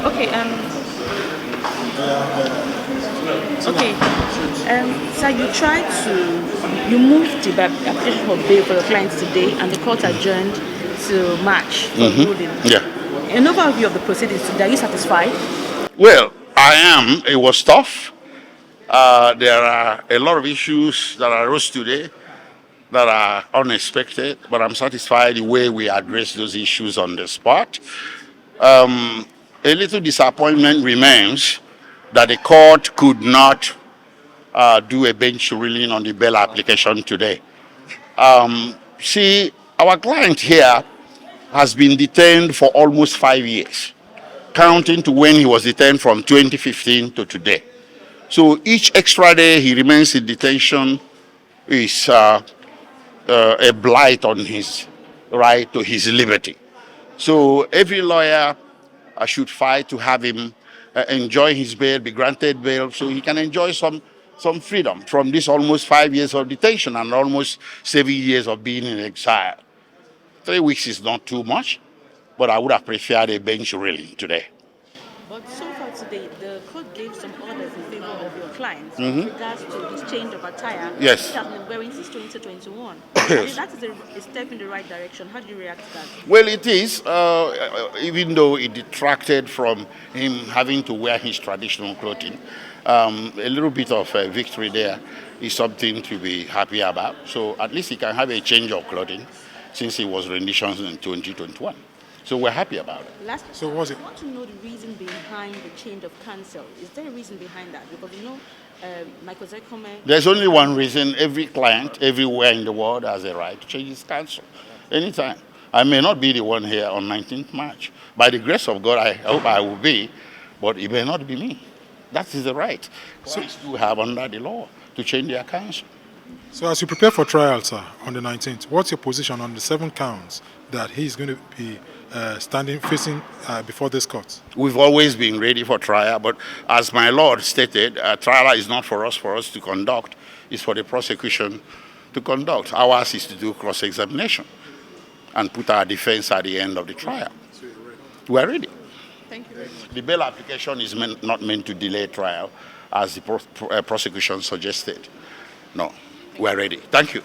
Okay. Okay. So you moved the application for bail for your clients today, and the court adjourned to March for ruling. Yeah. An overview of the proceedings today. Are you satisfied? Well, I am. It was tough. There are a lot of issues that arose today that are unexpected, but I'm satisfied the way we address those issues on the spot. A little disappointment remains that the court could not do a bench ruling on the bail application today. See, our client here has been detained for almost 5 years, counting to when he was detained from 2015 to today. So each extra day he remains in detention is a blight on his right to his liberty. So every lawyer should fight to have him enjoy his bail, be granted bail, so he can enjoy some freedom from this almost 5 years of detention and almost 7 years of being in exile. 3 weeks is not too much, but I would have preferred a bench ruling today. But so far today, the court gave some orders in favor of your clients with regards to his change of attire. Yes. He has been wearing since 2021. Yes. That is a step in the right direction. How do you react to that? Well, it is, even though it detracted from him having to wear his traditional clothing. A little bit of a victory there is something to be happy about. So at least he can have a change of clothing since he was renditioned in 2021. So we're happy about it. Last, so was it? I want to know the reason behind the change of counsel. Is there a reason behind that? Because Michael Zekome... There's only one reason. Every client, everywhere in the world, has a right to change his counsel anytime. I may not be the one here on 19th March. By the grace of God, I hope I will be, but it may not be me. That is the right clients do have under the law to change their counsel. So as you prepare for trial, sir, on the 19th, what's your position on the 7 counts that he's going to be facing before this court? We've always been ready for trial, but as my Lord stated, trial is not for us to conduct. It's for the prosecution to conduct. Ours is to do cross-examination and put our defense at the end of the trial. We're ready. Thank you very much. The bail application is not meant to delay trial, as the prosecution suggested. No, we're ready. Thank you.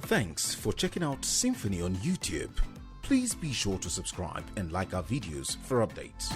Thanks for checking out SYMFONI on YouTube. Please be sure to subscribe and like our videos for updates.